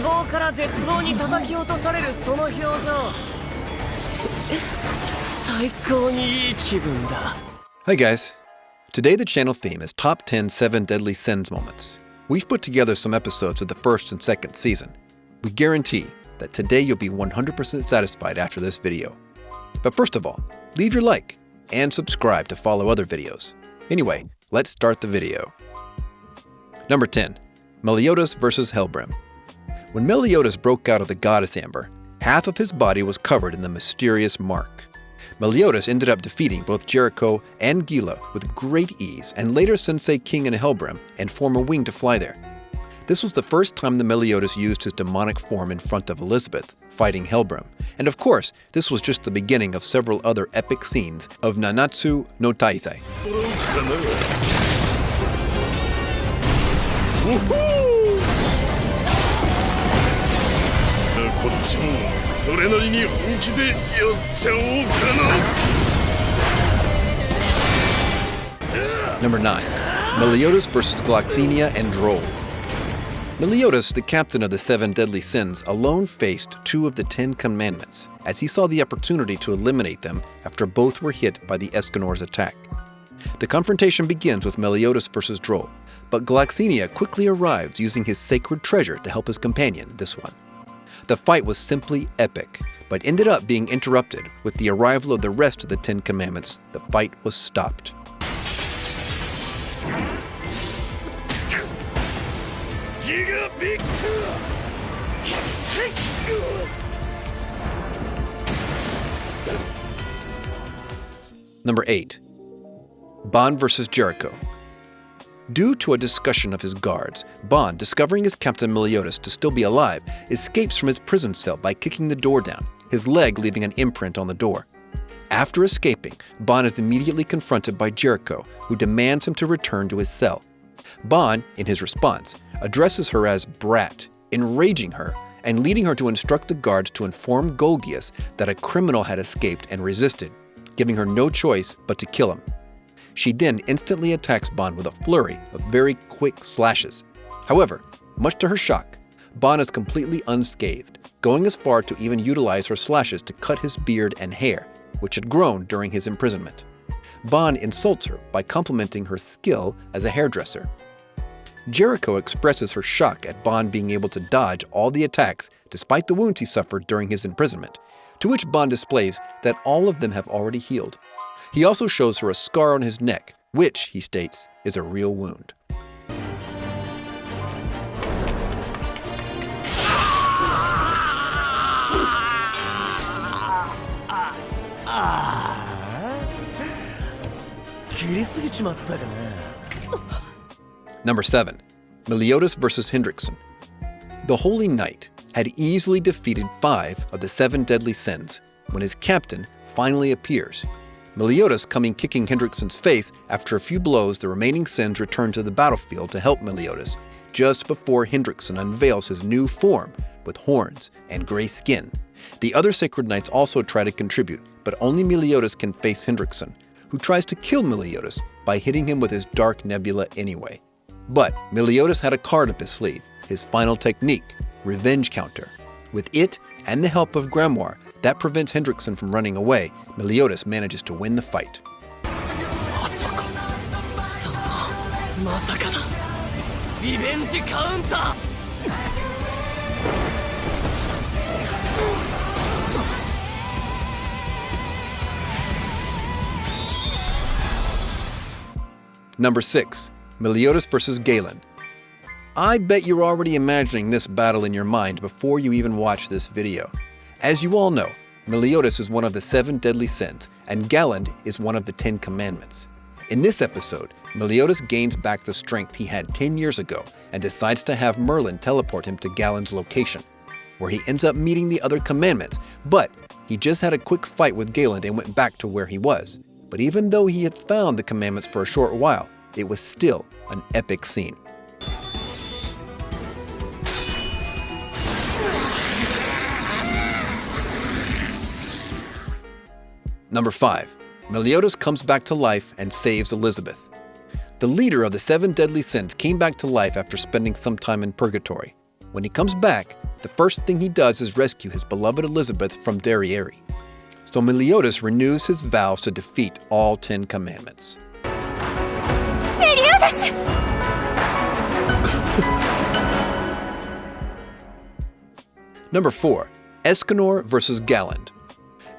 望から絶望に叩き落とされるその表情。最高にいい気分だ。Hi guys. Today the channel theme is Top 10 7 Deadly Sins Moments. We've put together some episodes of the first and second season. We guarantee that today you'll be 100% satisfied after this video. But first of all, leave your like and subscribe to follow other videos. Anyway, let's start the video. Number 10. Meliodas vs. Helbrim. When Meliodas broke out of the goddess amber, half of his body was covered in the mysterious mark. Meliodas ended up defeating both Jericho and Gila with great ease and later sensei King and Helbrim and form a wing to fly there. This was the first time that Meliodas used his demonic form in front of Elizabeth, fighting Helbrim. And of course, this was just the beginning of several other epic scenes of Nanatsu no Taizai. Number 9. Meliodas vs. Gloxinia and Droll. Meliodas, the captain of the 7 deadly sins, alone faced 2 of the 10 commandments, as he saw the opportunity to eliminate them after both were hit by the Escanor's attack. The confrontation begins with Meliodas versus Droll, but Gloxinia quickly arrives using his sacred treasure to help his companion, this one. The fight was simply epic, but ended up being interrupted with the arrival of the rest of the 10 commandments. The fight was stopped. Number 8. Bon vs. Jericho. Due to a discussion of his guards, Bon, discovering his captain Meliodas to still be alive, escapes from his prison cell by kicking the door down, his leg leaving an imprint on the door. After escaping, Bon is immediately confronted by Jericho, who demands him to return to his cell. Bon, in his response, addresses her as brat, enraging her and leading her to instruct the guards to inform Golgius that a criminal had escaped and resisted, giving her no choice but to kill him. She then instantly attacks Bon with a flurry of very quick slashes. However, much to her shock, Bon is completely unscathed, going as far to even utilize her slashes to cut his beard and hair, which had grown during his imprisonment. Bon insults her by complimenting her skill as a hairdresser. Jericho expresses her shock at Bon being able to dodge all the attacks despite the wounds he suffered during his imprisonment, to which Bon displays that all of them have already healed. He also shows her a scar on his neck, which, he states, is a real wound. Number 7. Meliodas vs. Hendrickson. The Holy Knight had easily defeated 5 of the 7 deadly sins when his captain finally appears. Meliodas coming kicking Hendrickson's face. After a few blows, the remaining sins return to the battlefield to help Meliodas, just before Hendrickson unveils his new form with horns and gray skin. The other sacred knights also try to contribute, but only Meliodas can face Hendrickson, who tries to kill Meliodas by hitting him with his dark nebula anyway. But Meliodas had a card up his sleeve, his final technique, Revenge Counter. With it and the help of Grimoire that prevents Hendrickson from running away, Meliodas manages to win the fight. Number 6. Meliodas vs. Galen. I bet you're already imagining this battle in your mind before you even watch this video. As you all know, Meliodas is one of the 7 deadly sins, and Galen is one of the 10 commandments. In this episode, Meliodas gains back the strength he had 10 years ago and decides to have Merlin teleport him to Galen's location, where he ends up meeting the other commandments, but he just had a quick fight with Galen and went back to where he was. But even though he had found the commandments for a short while, it was still an epic scene. Number 5. Meliodas comes back to life and saves Elizabeth. The leader of the 7 deadly sins came back to life after spending some time in purgatory. When he comes back, the first thing he does is rescue his beloved Elizabeth from Derriere. So Meliodas renews his vows to defeat all 10 commandments. Number 4. Escanor versus Galland.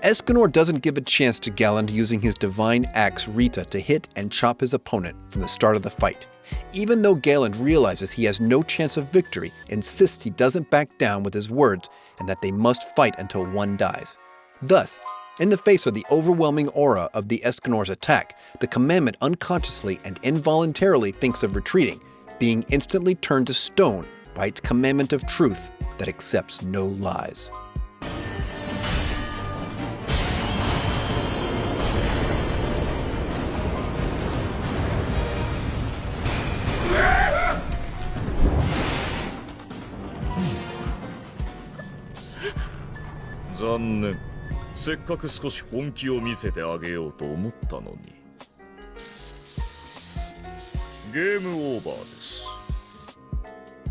Escanor doesn't give a chance to Galland using his divine axe Rita to hit and chop his opponent from the start of the fight. Even though Galland realizes he has no chance of victory, insists he doesn't back down with his words and that they must fight until one dies. Thus, in the face of the overwhelming aura of the Escanor's attack, the commandment unconsciously and involuntarily thinks of retreating, being instantly turned to stone by its commandment of truth that accepts no lies.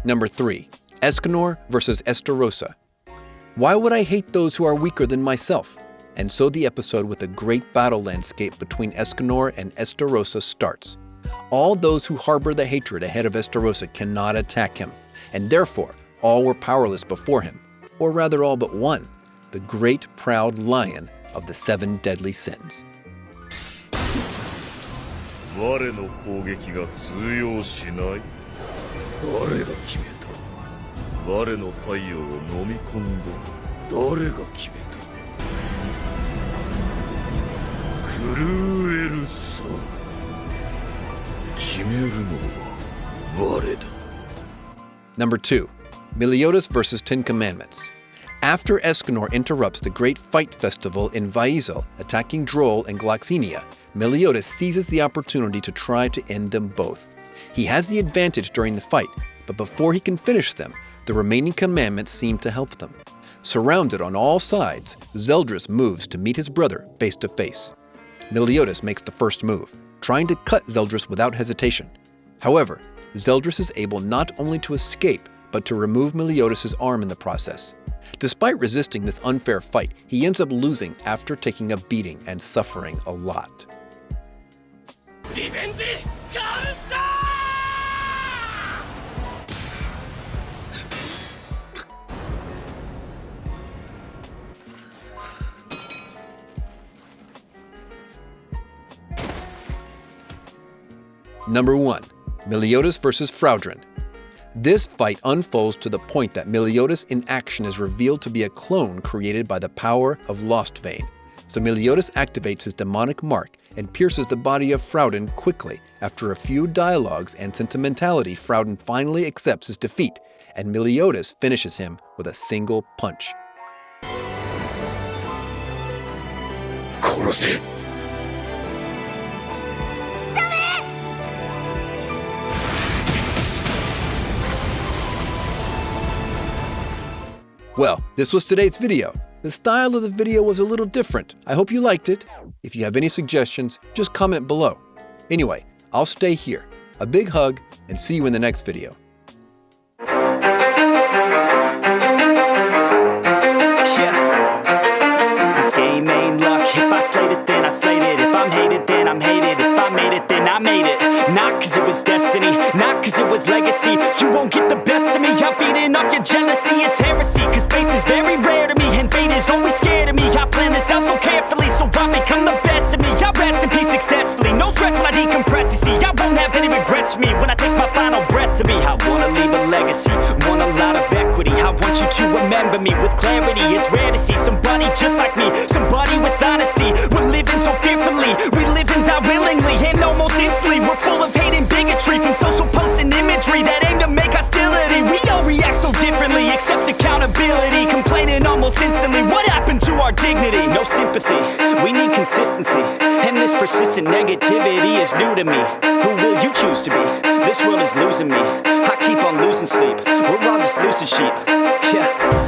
Number 3. Escanor versus Estarossa. Why would I hate those who are weaker than myself? And so the episode with a great battle landscape between Escanor and Estarossa starts. All those who harbor the hatred ahead of Estarossa cannot attack him, and therefore all were powerless before him, or rather all but one, the great proud lion of the 7 deadly sins. Number 2. Meliodas versus 10 Commandments. After Escanor interrupts the great fight festival in Vaisal, attacking Droll and Gloxinia, Meliodas seizes the opportunity to try to end them both. He has the advantage during the fight, but before he can finish them, the remaining commandments seem to help them. Surrounded on all sides, Zeldris moves to meet his brother face to face. Meliodas makes the first move, trying to cut Zeldris without hesitation. However, Zeldris is able not only to escape, but to remove Meliodas' arm in the process. Despite resisting this unfair fight, he ends up losing after taking a beating and suffering a lot. Number 1. Meliodas versus Fraudrin. This fight unfolds to the point that Meliodas in action is revealed to be a clone created by the power of Lost Vein. So Meliodas activates his demonic mark and pierces the body of Fraudrin quickly. After a few dialogues and sentimentality, Fraudrin finally accepts his defeat, and Meliodas finishes him with a single punch. Well, this was today's video. The style of the video was a little different. I hope you liked it. If you have any suggestions, just comment below. Anyway, I'll stay here. A big hug, and see you in the next video. Yeah, this game ain't luck. If I slayed it, then I slayed it. If I'm hated, then I'm hated. If I made it, then I made it. Not cause it was destiny, not cause it was legacy. You won't get the best of me, I'm feeding off your jealousy. It's heresy, cause faith is very rare to me, and fate is always scared of me. I plan this out so carefully, so I become the best of me. I rest in peace successfully, no stress when I decompress. You see, I won't have any regrets for me when I take my final breath to me. I wanna leave a legacy, want a lot of equity. I want you to remember me with clarity. It's rare to see somebody just like me, somebody with honesty. We're living so fearfully, we live and die willingly, and almost instantly we're full of hate and bigotry, from social posts and imagery that aim to make hostility. We all react so differently, accept accountability, complaining almost instantly. What happened to our dignity? No sympathy, we need consistency, and this persistent negativity is new to me. Who will you choose to be? This world is losing me, I keep on losing sleep. We're all just lucid sheep, yeah.